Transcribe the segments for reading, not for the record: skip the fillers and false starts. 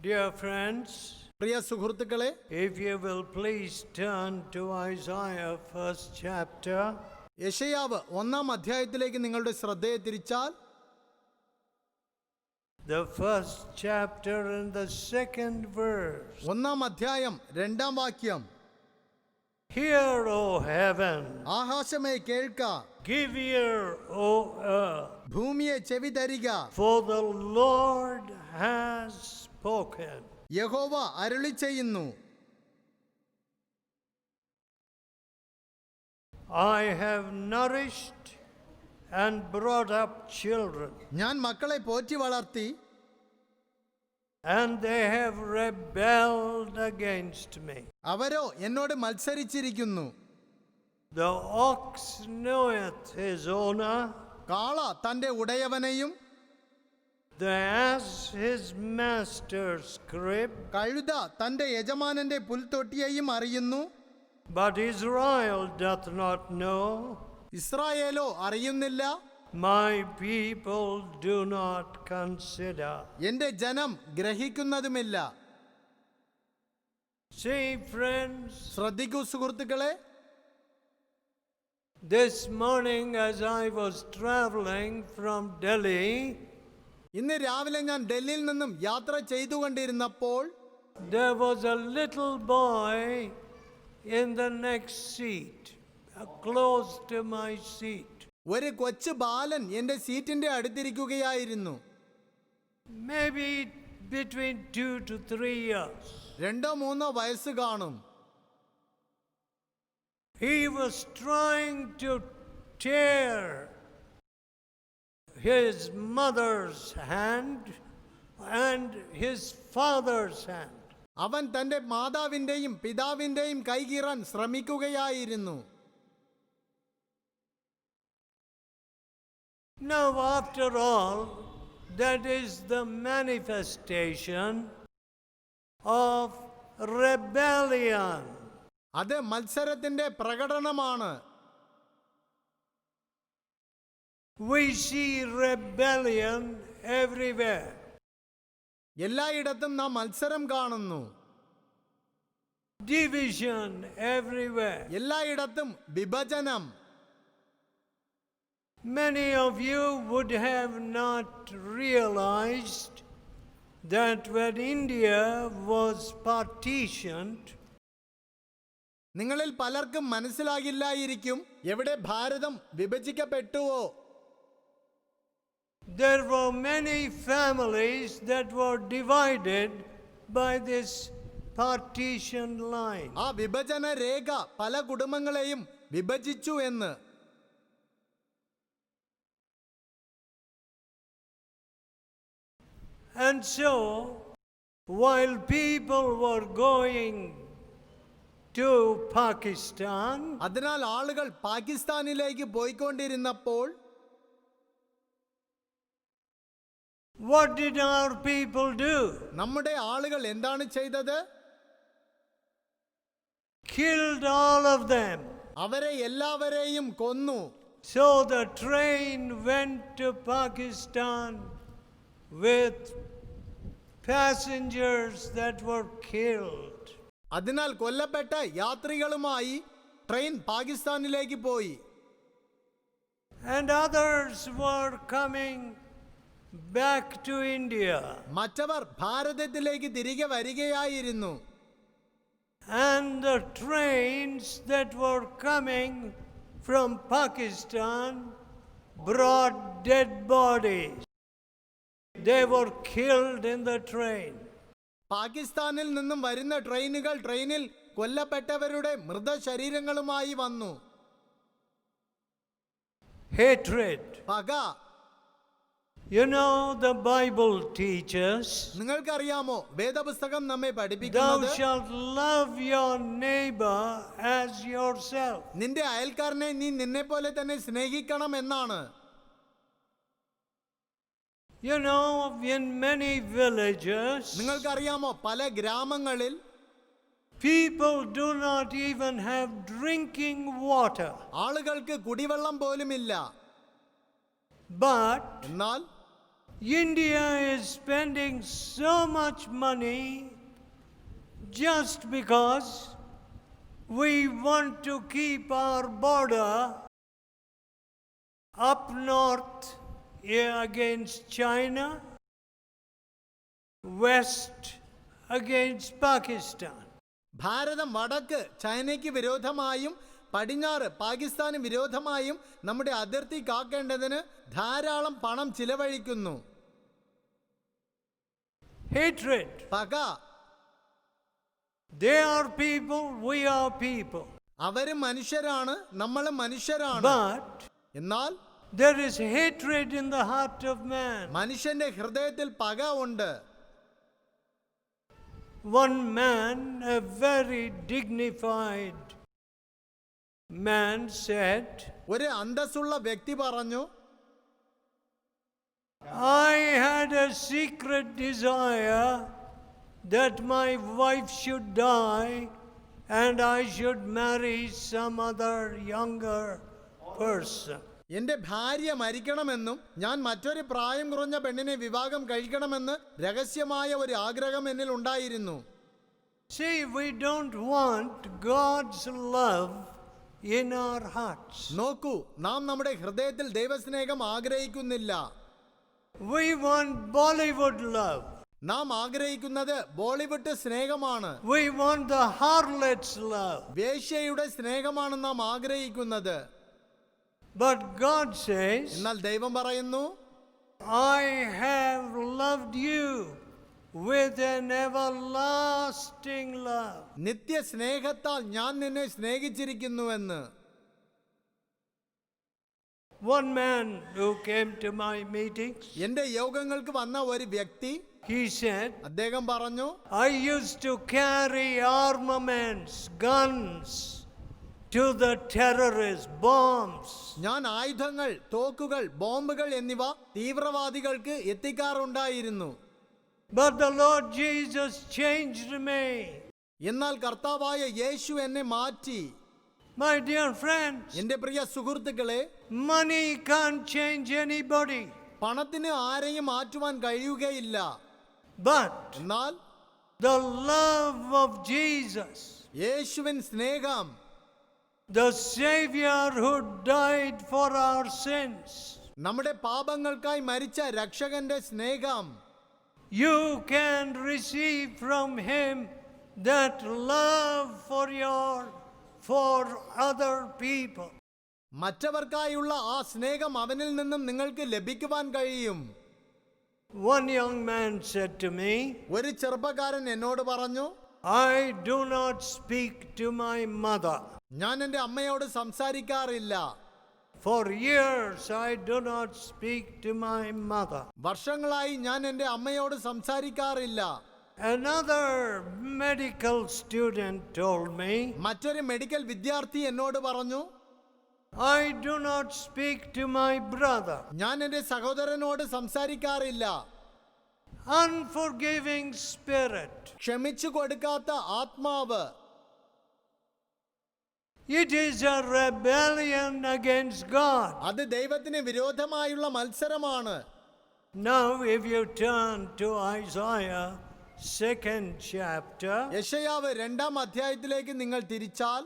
Dear friends, പ്രിയ സുഹൃത്തുക്കളെ, if you will please turn to Isaiah first chapter. യെശയ്യാവ് 1-ാം അധ്യായത്തിലേക്ക് നിങ്ങളുടെ ശ്രദ്ധയെ തിരിച്ചാൽ, The first chapter and the second verse. 1-ാം അധ്യായം 2-ാം വാക്യം. Hear, O heaven. ആകാശമേ കേൾക്ക. Give ear, O earth. ഭൂമിയെ ചെവി തരിക. For the Lord has spoken. യഹോവ അരുളി ചെയ്യുന്നു. I have nourished and brought up children. ഞാൻ മക്കളെ പോറ്റി വളർത്തി, And they have rebelled against me. അവരോ എന്നോട് മത്സരിച്ചിരിക്കുന്നു. The ox knoweth his owner, കാള തന്റെ ഉടയവനെയും the ass his master's crib, കഴുത തന്റെ യജമാനന്റെ പുൽത്തൊട്ടിയെയും അറിയുന്നു. but Israel doth not know. ഇസ്രായേലോ അറിയുന്നില്ല. My people do not consider. എന്റെ ജനം ഗ്രഹിക്കുന്നതുമില്ല. See, friends, ശ്രദ്ധിക്കൂ സുഹൃത്തുക്കളെ, this morning as I was traveling from Delhi, ഇന്ന് രാവിലെ ഞാൻ ഡൽഹിയിൽ നിന്നും യാത്ര ചെയ്തുകൊണ്ടിരുന്നപ്പോൾ there was a little boy in the next seat, close to my seat. ഒരു കൊച്ചു ബാലൻ എന്റെ സീറ്റിന്റെ അടുത്തിരിക്കുകയായിരുന്നു. Maybe between 2 to 3 years. 2-3 വയസ്സ് കാണും. He was trying to tear his mother's hand and his father's hand. അവൻ തന്റെ മാതാവിന്റെയും പിതാവിന്റെയും കൈ കീറാൻ ശ്രമിക്കുകയായിരുന്നു. Now, after all, that is the manifestation of rebellion. അത് മത്സരത്തിന്റെ പ്രകടനമാണ്. We see rebellion everywhere. എല്ലായിടത്തും നാം മത്സരം കാണുന്നു. Division everywhere. എല്ലായിടത്തും വിഭജനം. Many of you would have not realized that when India was partitioned, നിങ്ങളിൽ പലർക്കും മനസ്സിലാകില്ലായിരിക്കും, എവിടെ ഭാരതം വിഭജിക്കപ്പെട്ടുവോ there were many families that were divided by this partition line. ആ വിഭജന രേഖ പല കുടുംബങ്ങളെയും വിഭജിച്ചു എന്ന്. And so, while people were going to Pakistan, അതിനാൽ ആളുകൾ പാകിസ്ഥാനിലേക്ക് പോയിക്കൊണ്ടിരുന്നപ്പോൾ what did our people do? നമ്മുടെ ആളുകൾ എന്താണ് ചെയ്തത്? Killed all of them. അവരെ എല്ലാവരെയും കൊന്നു. So the train went to Pakistan with passengers that were killed. അതിനാൽ കൊല്ലപ്പെട്ട യാത്രികളുമായി ട്രെയിൻ പാകിസ്ഥാനിലേക്ക് പോയി. And others were coming back to India. മറ്റവർ ഭാരതത്തിലേക്ക് തിരികെ വരികയായിരുന്നു. And the trains that were coming from Pakistan brought dead bodies. They were killed in the train. പാകിസ്ഥാനിൽ നിന്നും വരുന്ന ട്രെയിനുകൾ ട്രെയിനിൽ കൊല്ലപ്പെട്ടവരുടെ മൃതശരീരങ്ങളുമായി വന്നു. Hatred. പക. You know, the Bible teaches, നിങ്ങൾക്കറിയാമോ, വേദപുസ്തകം നമ്മെ thou പഠിപ്പിക്കുന്നത്, shalt love your neighbor as yourself. നിന്റെ അയൽക്കാരനെ നീ നിന്നെ പോലെ തന്നെ സ്നേഹിക്കണം എന്നാണ്. You know, in many villages, നിങ്ങൾക്കറിയാമോ, പല ഗ്രാമങ്ങളിൽ people do not even have drinking water. ആളുകൾക്ക് കുടിവെള്ളം പോലുമില്ല. But എന്നാൽ India is spending so much money just because we want to keep our border up north against China, west against Pakistan. ഭാരതം വടക്ക് ചൈനയ്ക്ക് വിരോധമായും പടിഞ്ഞാറ് പാകിസ്ഥാന് വിരോധമായും നമ്മുടെ അതിർത്തി കാക്കേണ്ടതിന് ധാരാളം പണം ചിലവഴിക്കുന്നു. Hatred. പക. They are people, we are people. അവരും മനുഷ്യരാണ്, നമ്മളും മനുഷ്യരാണ്. But എന്നാൽ there is hatred in the heart of man. മനുഷ്യന്റെ ഹൃദയത്തിൽ പക ഉണ്ട്. One man, a very dignified man, said, ഒരു അന്തസ്സുള്ള വ്യക്തി പറഞ്ഞു, I had a secret desire that my wife should die and I should marry some other younger person. എന്റെ ഭാര്യ മരിക്കണമെന്നും ഞാൻ മറ്റൊരു പ്രായം കുറഞ്ഞ പെണ്ണിനെ വിവാഹം കഴിക്കണമെന്ന് രഹസ്യമായ ഒരു ആഗ്രഹം എന്നിൽ ഉണ്ടായിരുന്നു. See, we don't want God's love in our hearts. നോക്കൂ, നാം നമ്മുടെ ഹൃദയത്തിൽ ദൈവസ്നേഹം ആഗ്രഹിക്കുന്നില്ല. We want Bollywood love. നാം ആഗ്രഹിക്കുന്നത് ബോളിവുഡ് സ്നേഹമാണ്. We want the harlot's love. വേശ്യയുടെ സ്നേഹമാണ് നാം ആഗ്രഹിക്കുന്നത്. But God says, എന്നാൽ ദൈവം പറയുന്നു, I have loved you with an everlasting love. നിത്യ സ്നേഹത്താൽ ഞാൻ നിന്നെ സ്നേഹിച്ചിരിക്കുന്നുവെന്ന്. One man who came to my meetings, എന്റെ യോഗങ്ങൾക്ക് വന്ന ഒരു വ്യക്തി, he said, അദ്ദേഹം പറഞ്ഞു, I used to carry armaments, guns to the terrorists, bombs. ഞാൻ ആയുധങ്ങൾ, തോക്കുകൾ, ബോംബുകൾ എന്നിവ തീവ്രവാദികൾക്ക് എത്തിക്കാറുണ്ടായിരുന്നു. But the Lord Jesus changed me. എന്നാൽ കർത്താവായ യേശു എന്നെ മാറ്റി. My dear friends, എന്റെ പ്രിയ സുഹൃത്തുക്കളെ, money can't change anybody. പണത്തിന് ആരെയും മാറ്റുവാൻ കഴിയുകയില്ല. But എന്നാൽ the love of Jesus, യേശുവിൻ സ്നേഹം, the Savior who died for our sins, നമ്മുടെ പാപങ്ങൾക്കായി മരിച്ച രക്ഷകന്റെ സ്നേഹം, you can receive from him that love for other people. മറ്റവർക്കായുള്ള ആ സ്നേഹം അവനിൽ നിന്നും നിങ്ങൾക്ക് ലഭിക്കുവാൻ കഴിയും. One young man said to me, ഒരു ചെറുപ്പക്കാരൻ എന്നോട് പറഞ്ഞു, I do not speak to my mother. ഞാൻ എൻ്റെ അമ്മയോട് സംസാരിക്കാറില്ല. For years I do not speak to my mother. വർഷങ്ങളായി ഞാൻ എൻ്റെ അമ്മയോട് സംസാരിക്കാറില്ല. Another medical student told me, മറ്റൊരു മെഡിക്കൽ വിദ്യാർത്ഥി എന്നോട് പറഞ്ഞു, I do not speak to my brother. ഞാൻ എൻ്റെ സഹോദരനോട് സംസാരിക്കാറില്ല. Unforgiving spirit. ക്ഷമിച്ചു കൊടുക്കാത്ത ആത്മാവ്. It is a rebellion against God. അത് ദൈവത്തിന് വിരോധമായുള്ള മത്സരമാണ്. Now if you turn to Isaiah 2nd chapter, യെശയ്യാവ് 2-ാം അധ്യായത്തിലേക്ക് നിങ്ങൾ തിരിച്ചാൽ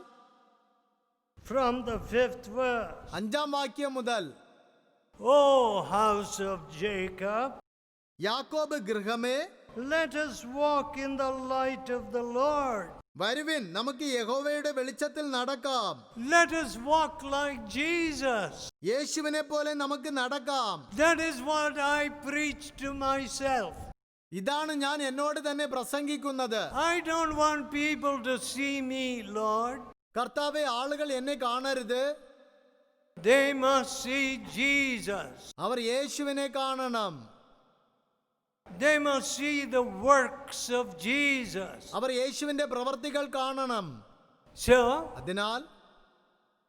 from the 5th verse, 5-ാം വാക്യം മുതൽ, O house of Jacob, യാക്കോബ് ഗൃഹമേ, let us walk in the light of the Lord. വരുവിൻ, നമുക്ക് യഹോവയുടെ വെളിച്ചത്തിൽ നടക്കാം. Let us walk like Jesus. യേശുവിനെ പോലെ നമുക്ക് നടക്കാം. That is what I preach to myself. ഇതാണ് ഞാൻ എന്നോട് തന്നെ പ്രസംഗിക്കുന്നത്. I don't want people to see me, Lord. കർത്താവേ, ആളുകൾ എന്നെ കാണരുത്. They must see Jesus. അവർ യേശുവിനെ കാണണം. They must see the works of Jesus. അവർ യേശുവിന്റെ പ്രവർത്തികൾ കാണണം. So, അതിനാൽ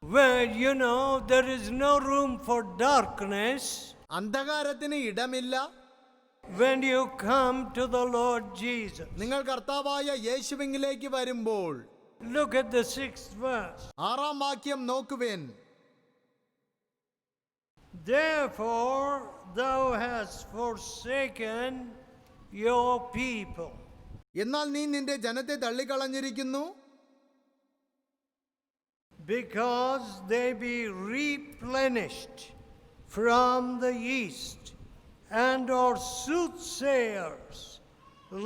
where there is no room for darkness, അന്ധകാരത്തിന് ഇടമില്ല. when you come to the Lord Jesus. നിങ്ങൾ കർത്താവായ യേശുവിലേക്ക് വരുമ്പോൾ, Look at the 6th verse. 6-ാം വാക്യം നോക്കുവിൻ. Therefore thou hast forsaken your people. എന്നാൽ നീ നിന്റെ ജനത്തെ തള്ളിക്കളഞ്ഞിരിക്കുന്നു, Because they be replenished from the east, and are soothsayers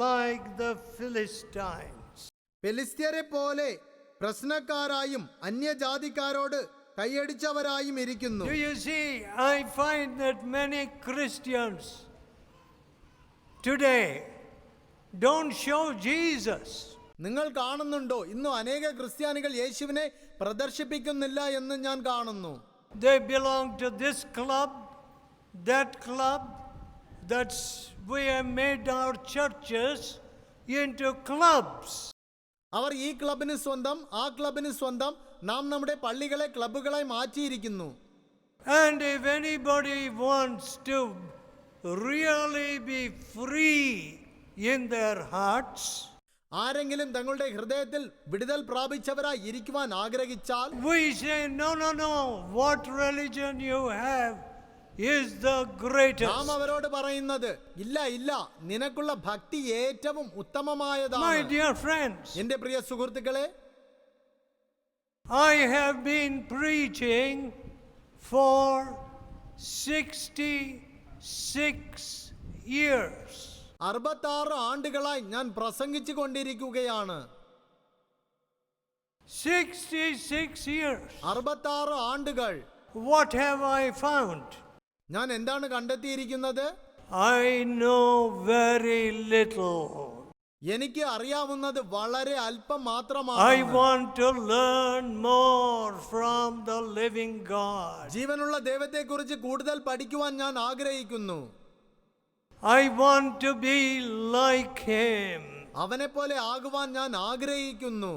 like the Philistines. ഫെലിസ്ത്യരെ പോലെ പ്രശ്നക്കാരായും അന്യജാതിക്കാരോട് കൈയടിച്ചവരായും ഇരിക്കുന്നു. Do you see, I find that many Christians today don't show Jesus. നിങ്ങൾ കാണുന്നുണ്ടോ, ഇന്നും അനേക ക്രിസ്ത്യാനികൾ യേശുവിനെ പ്രദർശിപ്പിക്കുന്നില്ല എന്ന് ഞാൻ കാണുന്നു. They belong to this club, that club. That's we have made our churches into clubs. അവർ ഈ ക്ലബിന് സ്വന്തം, ആ ക്ലബിന് സ്വന്തം. നാം നമ്മുടെ പള്ളികളെ ക്ലബ്ബുകളായി മാറ്റിയിരിക്കുന്നു. And if anybody wants to really be free in their hearts, ആരെങ്കിലും തങ്ങളുടെ ഹൃദയത്തിൽ വിടുതൽ പ്രാപിച്ചവരായി ഇരിക്കുവാൻ ആഗ്രഹിച്ചാൽ we say, no, no, no. What religion you have is the greatest. നാം അവരോട് പറയുന്നത്, ഇല്ല ഇല്ല, നിനക്കുള്ള ഭക്തി ഏറ്റവും My ഉത്തമമായതാണ്. dear friends, എന്റെ പ്രിയ സുഹൃത്തുക്കളെ, I have been preaching for 66 years. 66 ആണ്ടുകളായി ഞാൻ പ്രസംഗിച്ചു കൊണ്ടിരിക്കുകയാണ്. 66 years. 66 ആണ്ടുകൾ. What have I found? ഞാൻ എന്താണ് കണ്ടെത്തിയിരിക്കുന്നത്? I know very little. എനിക്ക് അറിയാവുന്നത് വളരെ അല്പം I മാത്രമാണ്. want to learn more from the living God. ജീവനുള്ള ദൈവത്തെക്കുറിച്ച് കൂടുതൽ പഠിക്കുവാൻ ഞാൻ ആഗ്രഹിക്കുന്നു. I want to be like Him. അവനെ പോലെ ആകുവാൻ ഞാൻ ആഗ്രഹിക്കുന്നു.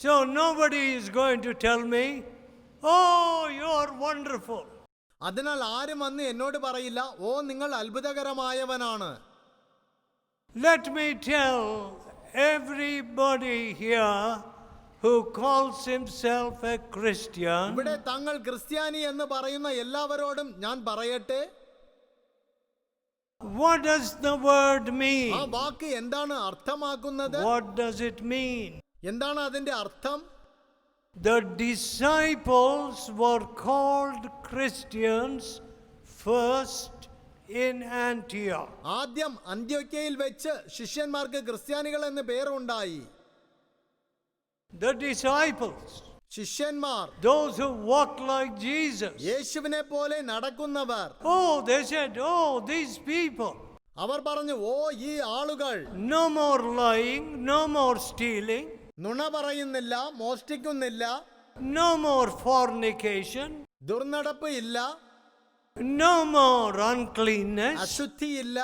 So nobody is going to tell me, oh, you are wonderful. അതിനാൽ ആരും വന്ന് എന്നോട് പറയില്ല, ഓ നിങ്ങൾ അത്ഭുതകരമായവനാണ്. Let me tell everybody here who calls himself a Christian, ഇവിടെ തങ്ങൾ ക്രിസ്ത്യാനി എന്ന് പറയുന്ന എല്ലാവരോടും ഞാൻ പറയട്ടെ, what does the word ആ mean? വാക്ക് എന്താണ് അർത്ഥമാക്കുന്നത്? What does it mean? എന്താണ് അതിന്റെ അർത്ഥം? The disciples were called Christians first in Antioch. ആദ്യം അന്ത്യോക്യയിൽ വെച്ച് ശിഷ്യന്മാർക്ക് ക്രിസ്ത്യാനികൾ എന്ന് പേരുണ്ടായി. The disciples, ശിഷ്യന്മാർ, those who walk like Jesus. യേശുവിനെ പോലെ നടക്കുന്നവർ. Oh, they said, oh, these people. അവർ പറഞ്ഞു, ഓ ഈ ആളുകൾ No more lying, no more stealing, നുണ പറയുന്നില്ല, മോഷ്ടിക്കുന്നില്ല, no more fornication, ദുർനടപ്പ് ഇല്ല, no more uncleanness. അശുദ്ധിയില്ല.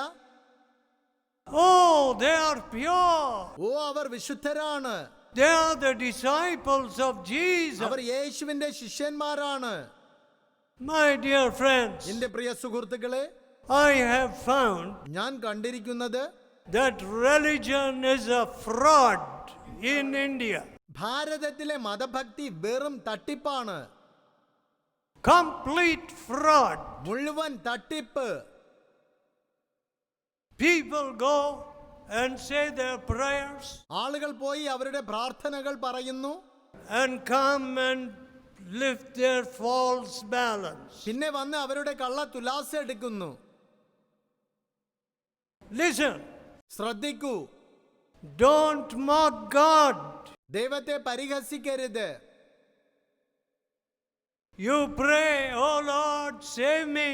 Oh, they are pure. Oh our വിശുദ്ധരാണ്. They are the disciples of Jesus. അവർ യേശുവിന്റെ ശിഷ്യന്മാരാണ്. My dear friends, എന്റെ പ്രിയ സുഹൃത്തുക്കളെ, I have found ഞാൻ കണ്ടിരിക്കുന്നത് that religion is a fraud in India. ഭാരതത്തിലെ മതഭക്തി വെറും തട്ടിപ്പാണ്. Complete fraud. മുഴുവൻ തട്ടിപ്പ്. People go and say their prayers ആളുകൾ പോയി അവരുടെ പ്രാർത്ഥനകൾ പറയുന്നു, and come and lift their false balance. പിന്നെ വന്ന് അവരുടെ കള്ള തുലാസ് എടുക്കുന്നു. Listen, ശ്രദ്ധിക്കൂ, don't mock God. ദൈവത്തെ പരിഹസിക്കരുത്. You pray, oh Lord, save me,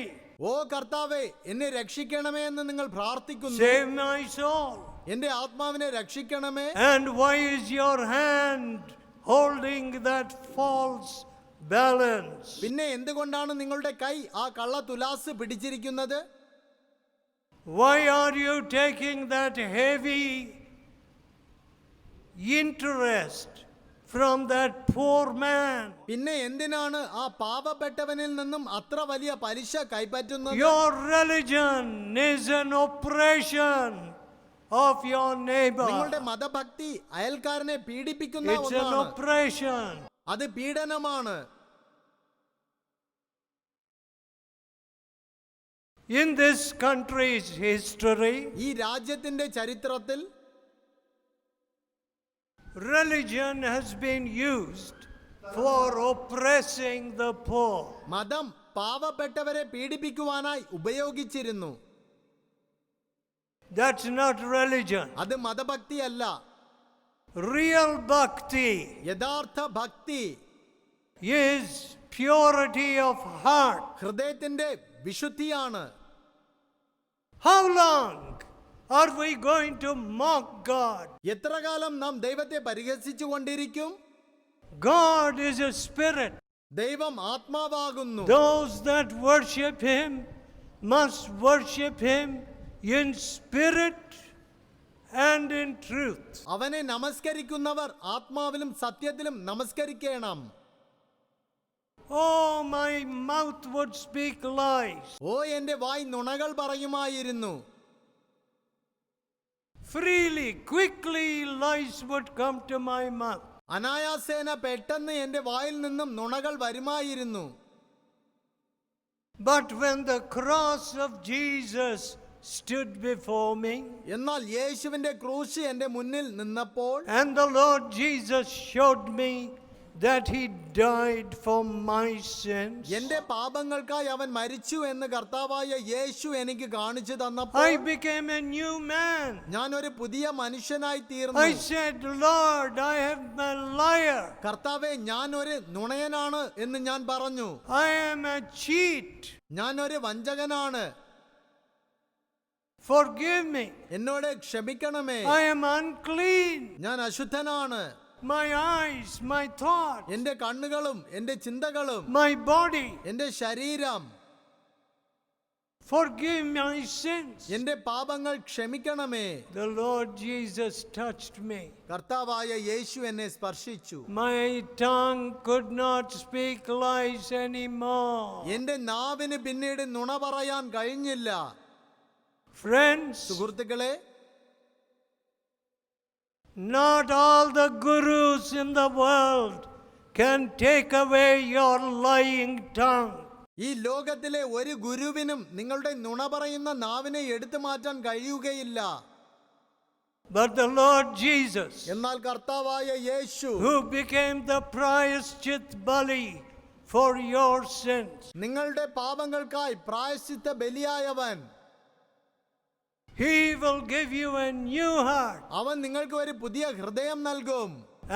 ഓ കർത്താവേ എന്നെ രക്ഷിക്കണമേ എന്ന് നിങ്ങൾ പ്രാർത്ഥിക്കുന്നു. save my soul. എന്റെ ആത്മാവിനെ രക്ഷിക്കണമേ. And why is your hand holding that false balance? പിന്നെ എന്തുകൊണ്ടാണ് നിങ്ങളുടെ കൈ ആ കള്ള തുലാസ് പിടിച്ചിരിക്കുന്നത്? Why are you taking that heavy interest from that poor man? പിന്നെ എന്തിനാണ് ആ പാവപ്പെട്ടവനിൽ നിന്നും അത്ര വലിയ പലിശ കൈപ്പറ്റുന്നത്? Your religion is an oppression of your neighbor. നിങ്ങളുടെ മതഭക്തി അയൽക്കാരനെ പീഡിപ്പിക്കുന്ന It's an ഒന്നാണ്. oppression. അത് പീഡനമാണ്. In this country's history, ഈ രാജ്യത്തിന്റെ ചരിത്രത്തിൽ religion has been used for oppressing the poor. മതം പാവപ്പെട്ടവരെ പീഡിപ്പിക്കുവാനായി ഉപയോഗിച്ചിരുന്നു. That's not religion. അത് മതഭക്തിയല്ല. Real bhakti യഥാർത്ഥ ഭക്തി is purity of heart. ഹൃദയത്തിന്റെ വിശുദ്ധിയാണ്. How long are we going to mock God? എത്ര കാലം നാം ദൈവത്തെ പരിഹസിച്ചു കൊണ്ടിരിക്കും? God is a spirit. ദൈവം ആത്മാവാകുന്നു. Those that worship him must worship him in spirit and in truth. അവനെ നമസ്കരിക്കുന്നവർ ആത്മാവിലും സത്യത്തിലും നമസ്കരിക്കണം. Oh, my mouth would speak lies. ഓ എന്റെ വായ് നുണകൾ പറയുമായിരുന്നു. Freely, quickly lies would come to my mouth. അനായാസേന പെട്ടെന്ന് എന്റെ വായിൽ നിന്നും നുണകൾ വരുമായിരുന്നു. But when the cross of Jesus stood before me, എന്നാൽ യേശുവിന്റെ ക്രൂശ് എന്റെ മുന്നിൽ നിന്നപ്പോൾ and the Lord Jesus showed me that he died for my sins, എന്റെ പാപങ്ങൾക്കായി അവൻ മരിച്ചു എന്ന് കർത്താവായ യേശു എനിക്ക് കാണിച്ചു തന്നപ്പോൾ I became a new man. ഞാൻ ഒരു പുതിയ മനുഷ്യനായി തീർന്നു. I said, Lord, I am a liar. കർത്താവേ, ഞാൻ ഒരു നുണയനാണ് എന്ന് ഞാൻ പറഞ്ഞു. I am a cheat. ഞാൻ ഒരു വഞ്ചകനാണ്. Forgive me. എന്നോട് ക്ഷമിക്കണമേ. I am unclean. ഞാൻ അശുദ്ധനാണ്. My eyes, my thoughts, എന്റെ കണ്ണുകളും എന്റെ ചിന്തകളും my body. എന്റെ ശരീരം Forgive my sins. എന്റെ പാപങ്ങൾ ക്ഷമിക്കണമേ. The Lord Jesus touched me. കർത്താവായ യേശു എന്നെ സ്പർശിച്ചു. My tongue could not speak lies anymore. എന്റെ നാവിന് പിന്നീട് നുണ പറയാൻ കഴിഞ്ഞില്ല. Friends, സുഹൃത്തുക്കളെ, not all the gurus in the world can take away your lying tongue. ഈ ലോകത്തിലെ ഒരു ഗുരുവിനും നിങ്ങളുടെ നുണ പറയുന്ന നാവിനെ എടുത്തു മാറ്റാൻ കഴിയുകയില്ല. But the Lord Jesus, എന്നാൽ കർത്താവായ യേശു, who became the prayashchit bali for your sins, നിങ്ങളുടെ പാപങ്ങൾക്കായി പ്രായശ്ചിത്ത ബലിയായവൻ, he will give you a new heart. അവൻ നിങ്ങൾക്ക് ഒരു പുതിയ ഹൃദയം നൽകും.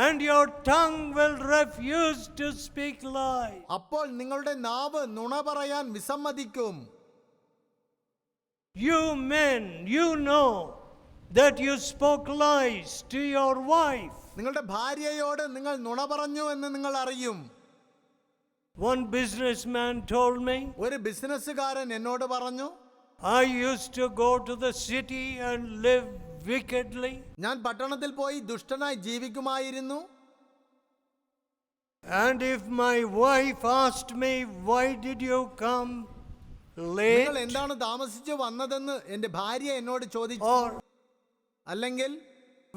And your tongue will refuse to speak lies. അപ്പോൾ നിങ്ങളുടെ നാവ് നുണ പറയാൻ വിസമ്മതിക്കും. You men, you know that you spoke lies to your wife. നിങ്ങളുടെ ഭാര്യയോട് നിങ്ങൾ നുണ പറഞ്ഞു എന്ന് നിങ്ങൾ അറിയും. One businessman told me, ഒരു ബിസിനസ്സുകാരൻ എന്നോട് പറഞ്ഞു, I used to go to the city and live wickedly. ഞാൻ പട്ടണത്തിൽ പോയി ദുഷ്ടനായി ജീവിക്കുമായിരുന്നു. And if my wife asked me, why did you come late? നിങ്ങൾ എന്താണ് താമസിച്ചു വന്നതെന്ന് എന്റെ ഭാര്യ എന്നോട് ചോദിച്ചു. Or അല്ലെങ്കിൽ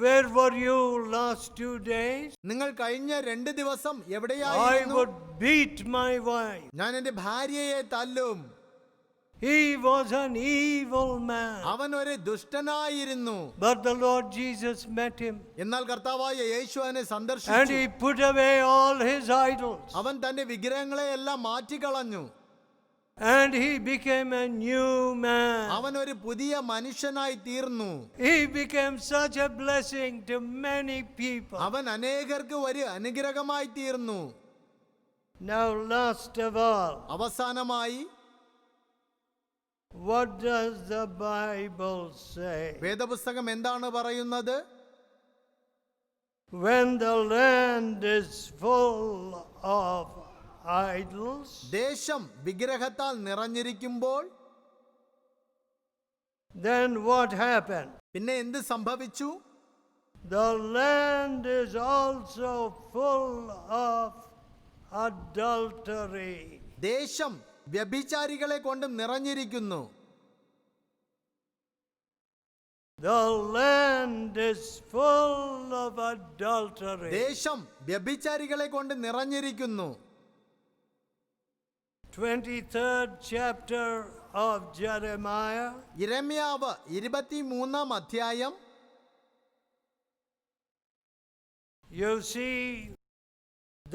where were you last 2 days? നിങ്ങൾ കഴിഞ്ഞ 2 ദിവസം I എവിടെയായിരുന്നു? would beat my wife. ഞാൻ എന്റെ ഭാര്യയെ തല്ലും. He was an evil man. അവൻ ഒരു ദുഷ്ടനായിരുന്നു. But the Lord Jesus met him. എന്നാൽ കർത്താവായ യേശു അവനെ And സന്ദർശിച്ചു. he put away all his idols. അവൻ തന്റെ വിഗ്രഹങ്ങളെ എല്ലാം മാറ്റിക്കളഞ്ഞു. And he became a new man. അവൻ ഒരു പുതിയ മനുഷ്യനായി തീർന്നു. He became such a blessing to many people. അവൻ അനേകർക്ക് ഒരു അനുഗ്രഹമായി തീർന്നു. Now, last of all, അവസാനമായി what does the Bible say? വേദപുസ്തകം എന്താണ് പറയുന്നത്? When the land is full of idols, ദേശം വിഗ്രഹത്താൽ നിറഞ്ഞിരിക്കുമ്പോൾ then what happened? പിന്നെ എന്ത് സംഭവിച്ചു? The land is also full of adultery. ദേശം വ്യഭിചാരികളെ കൊണ്ട് നിറഞ്ഞിരിക്കുന്നു. The land is full of adultery. ദേശം വ്യഭിചാരികളെ കൊണ്ട് നിറഞ്ഞിരിക്കുന്നു. 23rd chapter of Jeremiah. യിരെമ്യാവ് 23-ാം അധ്യായം. You see,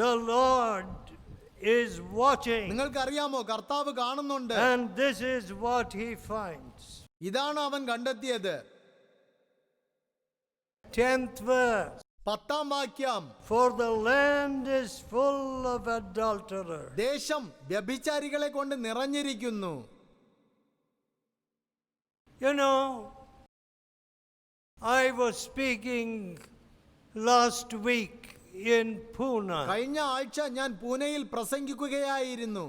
the Lord is watching. നിങ്ങൾക്കറിയാമോ, കർത്താവ് കാണുന്നുണ്ട്. And this is what he finds. ഇതാണ് അവൻ കണ്ടെത്തിയത്. 10th verse. 10-ാം വാക്യം. For the land is full of adulterers. ദേശം വ്യഭിചാരികളെ കൊണ്ട് നിറഞ്ഞിരിക്കുന്നു. You know, I was speaking last week in Pune. കഴിഞ്ഞ ആഴ്ച ഞാൻ പൂനെയിൽ പ്രസംഗിക്കുകയായിരുന്നു.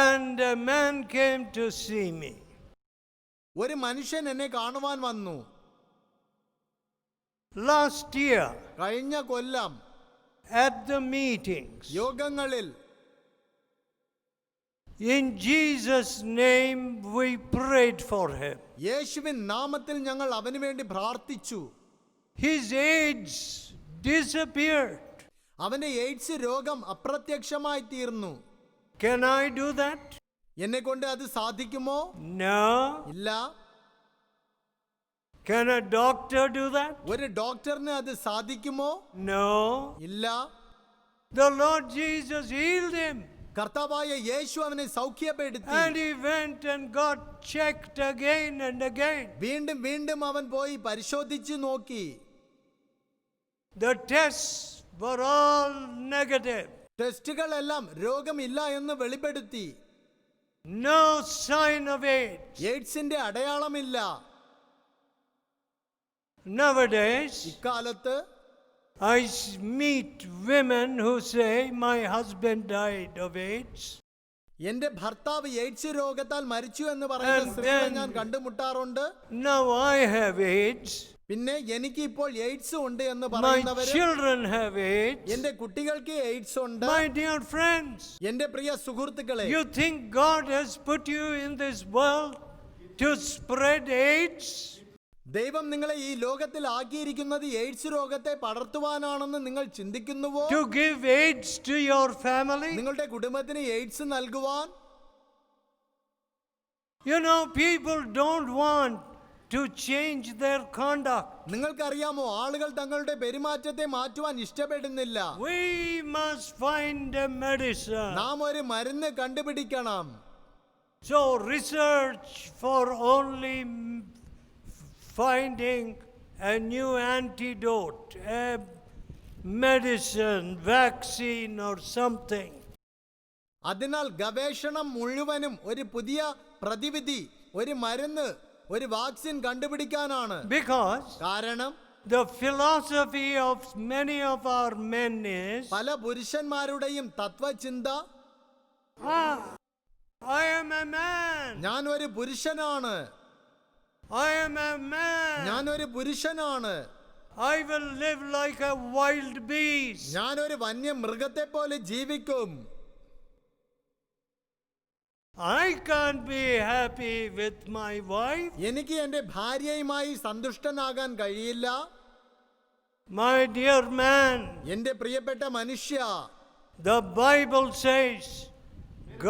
And a man came to see me. ഒരു മനുഷ്യൻ എന്നെ കാണുവാൻ വന്നു. Last year, കഴിഞ്ഞ കൊല്ലം at the meetings, യോഗങ്ങളിൽ in Jesus' name we prayed for him. യേശുവിൻ നാമത്തിൽ ഞങ്ങൾ അവന് വേണ്ടി പ്രാർത്ഥിച്ചു. His AIDS disappeared. അവന്റെ എയ്ഡ്സ് രോഗം അപ്രത്യക്ഷമായി തീർന്നു. Can I do that? എന്നെ കൊണ്ട് അത് സാധിക്കുമോ? No. ഇല്ല. Can a doctor do that? ഒരു ഡോക്ടറിന് അത് സാധിക്കുമോ? No. ഇല്ല. The Lord Jesus healed him. കർത്താവായ യേശു അവനെ സൗഖ്യപ്പെടുത്തി. And he went and got checked again and again. വീണ്ടും വീണ്ടും അവൻ പോയി പരിശോധിച്ചു നോക്കി. The tests were all negative. ടെസ്റ്റുകളെല്ലാം രോഗമില്ല എന്ന് വെളിപ്പെടുത്തി. No sign of AIDS. എയ്ഡ്സിന്റെ അടയാളമില്ല. Nowadays, ഇക്കാലത്ത് I meet women who say, my husband died of AIDS. എന്റെ ഭർത്താവ് എയ്ഡ്സ് രോഗത്താൽ മരിച്ചു എന്ന് പറയുന്ന സ്ത്രീകളെ ഞാൻ കണ്ടുമുട്ടാറുണ്ട്. Now I have AIDS. പിന്നെ എനിക്ക് ഇപ്പോൾ എയ്ഡ്സ് ഉണ്ട് എന്ന് My പറയുന്നവര്, children have AIDS. എന്റെ കുട്ടികൾക്ക് എയ്ഡ്സ് ഉണ്ട്. My dear friends, എന്റെ പ്രിയ സുഹൃത്തുക്കളെ, you think God has put you in this world to spread AIDS? ദൈവം നിങ്ങളെ ഈ ലോകത്തിൽ ആക്കിയിരിക്കുന്നത് എയ്ഡ്സ് രോഗത്തെ പടർത്തുവാനാണെന്ന് നിങ്ങൾ ചിന്തിക്കുന്നുവോ? To give AIDS to your family? നിങ്ങളുടെ കുടുംബത്തിന് എയ്ഡ്സ് നൽകുവാൻ? You know, people don't want to change their conduct. നിങ്ങൾക്കറിയാമോ, ആളുകൾ തങ്ങളുടെ പെരുമാറ്റത്തെ മാറ്റുവാൻ ഇഷ്ടപ്പെടുന്നില്ല. We must find a medicine. നാം ഒരു മരുന്ന് കണ്ടുപിടിക്കണം. So research for only finding a new antidote, a medicine, vaccine or something. അതിനാൽ ഗവേഷണം മുഴുവനും ഒരു പുതിയ പ്രതിവിധി, ഒരു മരുന്ന്, ഒരു വാക്സിൻ കണ്ടുപിടിക്കാനാണ്. Because കാരണം the philosophy of many of our men is, പല പുരുഷന്മാരുടെയും തത്വചിന്ത, I am a man. ഞാൻ ഒരു പുരുഷനാണ്. I am a man. ഞാൻ ഒരു പുരുഷനാണ്. I will live like a wild beast. ഞാൻ ഒരു വന്യമൃഗത്തെ പോലെ ജീവിക്കും. I can't be happy with my wife. എനിക്ക് എൻ്റെ ഭാര്യയുമായി സന്തുഷ്ടനാകാൻ കഴിയില്ല. My dear man, എൻ്റെ പ്രിയപ്പെട്ട മനുഷ്യ, the Bible says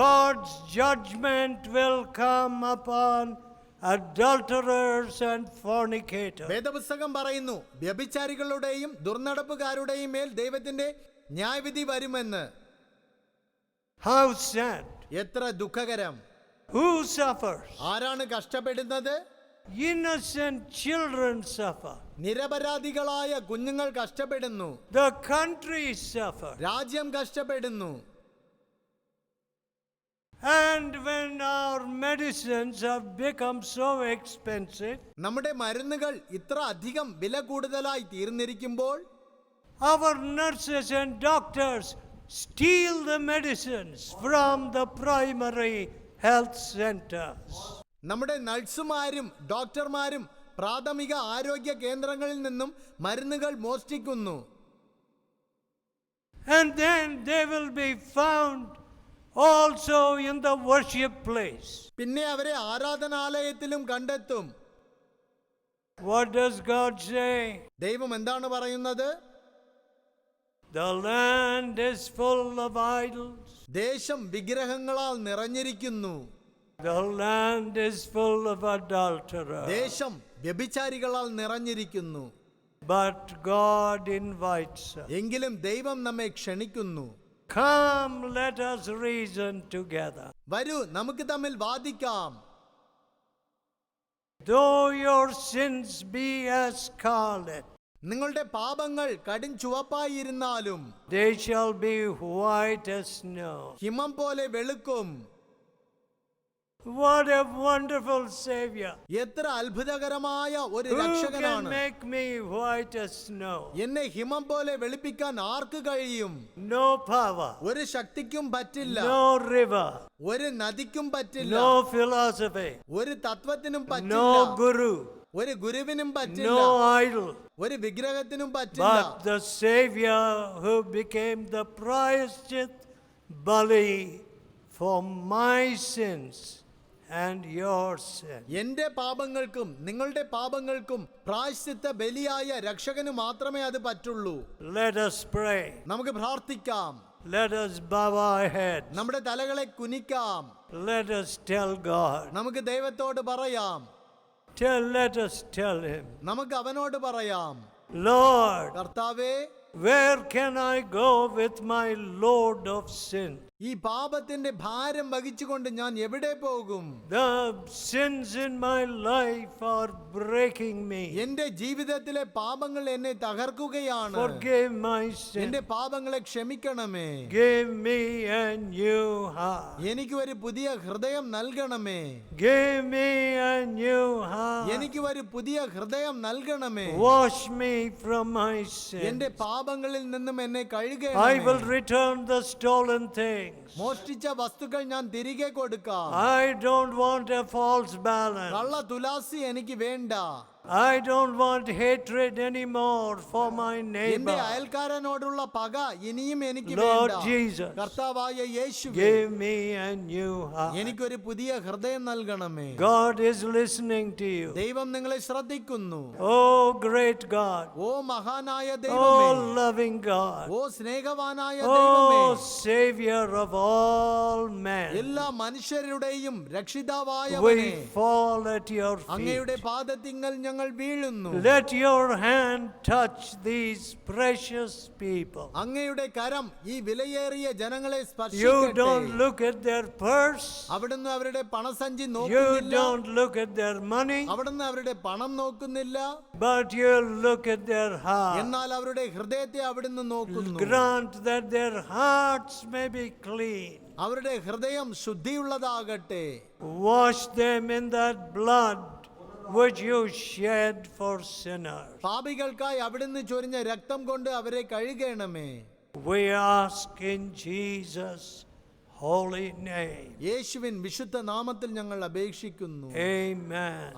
God's judgment will come upon adulterers and fornicators. വേദപുസ്തകം പറയുന്നു, വ്യഭിചാരികളുടെയും ദുർനടപ്പുകാരുടെയും മേൽ ദൈവത്തിന്റെ ന്യായവിധി വരുമെന്ന്. How sad. എത്ര ദുഃഖകരം. Who suffers? ആരാണ് കഷ്ടപ്പെടുന്നത്? Innocent children suffer. നിരപരാധികളായ കുഞ്ഞുങ്ങൾ കഷ്ടപ്പെടുന്നു. The country suffers. രാജ്യം കഷ്ടപ്പെടുന്നു. And when our medicines have become so expensive, നമ്മുടെ മരുന്നുകൾ ഇത്ര അധികം വില കൂടുതലായി തീർന്നിരിക്കുമ്പോൾ, our nurses and doctors steal the medicines from the primary health centers. നമ്മുടെ നഴ്സുമാരും ഡോക്ടർമാരും പ്രാഥമിക ആരോഗ്യ കേന്ദ്രങ്ങളിൽ നിന്നും മരുന്നുകൾ മോഷ്ടിക്കുന്നു. And then they will be found also in the worship place. പിന്നെ അവരെ ആരാധനാലയത്തിലും കണ്ടെത്തും. What does God say? ദൈവം എന്താണ് പറയുന്നത്? The land is full of idols. ദേശം വിഗ്രഹങ്ങളാൽ നിറഞ്ഞിരിക്കുന്നു. The land is full of adulterers. ദേശം വ്യഭിചാരികളാൽ നിറഞ്ഞിരിക്കുന്നു. But God invites us. എങ്കിലും ദൈവം നമ്മെ ക്ഷണിക്കുന്നു. Come, let us reason together. വരൂ, നമുക്ക് തമ്മിൽ വാദിക്കാം. Though your sins be as scarlet, നിങ്ങളുടെ പാപങ്ങൾ കടും ചുവപ്പായിരുന്നാലും they shall be white as snow. ഹിമം പോലെ വെളുക്കും. What a wonderful Savior. എത്ര അത്ഭുതകരമായ ഒരു Who can രക്ഷകനാണ്. make me white as snow? എന്നെ ഹിമം പോലെ വെളുപ്പിക്കാൻ ആർക്ക് കഴിയും? No power, ഒരു ശക്തിക്കും പറ്റില്ല. no river, ഒരു നദിക്കും പറ്റില്ല. no philosophy, ഒരു തത്വത്തിനും no പറ്റില്ല. guru, ഒരു ഗുരുവിനും പറ്റില്ല. no idol. ഒരു വിഗ്രഹത്തിനും പറ്റില്ല. But the Savior who became the prayashchit bali for my sins and your sin. എന്റെ പാപങ്ങൾക്കും നിങ്ങളുടെ പാപങ്ങൾക്കും പ്രായശ്ചിത്ത ബലിയായ രക്ഷകന് മാത്രമേ അത് പറ്റുള്ളൂ. Let us pray. നമുക്ക് പ്രാർത്ഥിക്കാം. Let us bow our heads. നമ്മുടെ തലകളെ കുനിക്കാം. Let us tell God. നമുക്ക് ദൈവത്തോട് പറയാം. Let us tell him, നമുക്ക് അവനോട് പറയാം. Lord, കർത്താവേ, where can I go with my load of sin? ഈ പാപത്തിന്റെ ഭാരം വഹിച്ചുകൊണ്ട് ഞാൻ എവിടെ പോകും? The sins in my life are breaking me. എന്റെ ജീവിതത്തിലെ പാപങ്ങൾ എന്നെ തകർക്കുകയാണ്. Forgive my sin. എന്റെ പാപങ്ങളെ ക്ഷമിക്കണമേ. Give me a new heart. എനിക്ക് ഒരു പുതിയ ഹൃദയം നൽകണമേ. Give me a new heart. എനിക്ക് ഒരു പുതിയ ഹൃദയം നൽകണമേ. Wash me from my എന്റെ sins. പാപങ്ങളിൽ നിന്നും എന്നെ I കഴുകണമേ. will return the stolen things. മോഷ്ടിച്ച വസ്തുക്കൾ ഞാൻ തിരികെ കൊടുക്കാം. I don't want a false balance. കള്ള തുലാസി എനിക്ക് വേണ്ട. I don't want hatred anymore for my എന്റെ neighbor. അയൽക്കാരനോടുള്ള പക ഇനിയും എനിക്ക് Lord വേണ്ട. Jesus, കർത്താവായ യേശുവേ, give me a new heart. എനിക്കൊരു പുതിയ ഹൃദയം നൽകണമേ. God is listening to you. ദൈവം നിങ്ങളെ ശ്രദ്ധിക്കുന്നു. Oh, great God. ഓ മഹാനായ ദൈവമേ, Oh, loving God. ഓ സ്നേഹവാനായ ദൈവമേ, Oh, Savior of all men. എല്ലാ മനുഷ്യരുടെയും We രക്ഷിതാവായവനേ, fall at your അങ്ങയുടെ feet. പാദത്തിങ്കൽ ഞങ്ങൾ വീഴുന്നു. Let your hand touch these precious people. അങ്ങയുടെ കരം ഈ വിലയേറിയ ജനങ്ങളെ You സ്പർശിക്കട്ടെ. don't look at their purse. അവിടുന്ന് അവരുടെ പണസഞ്ചി You നോക്കുന്നില്ല. don't look at their money. അവിടുന്ന് അവരുടെ പണം നോക്കുന്നില്ല. But you look at their heart. എന്നാൽ അവരുടെ ഹൃദയത്തെ അവിടുന്ന് നോക്കുന്നു. Grant that their hearts may be clean. അവരുടെ ഹൃദയം ശുദ്ധിയുള്ളതാകട്ടെ. Wash them in that blood which you shed for sinners. പാപികൾക്കായി അവിടുന്ന് ചൊരിഞ്ഞ രക്തം കൊണ്ട് അവരെ കഴുകണമേ. We ask in Jesus' holy name. യേശുവിൻ വിശുദ്ധ നാമത്തിൽ ഞങ്ങൾ അപേക്ഷിക്കുന്നു. Amen.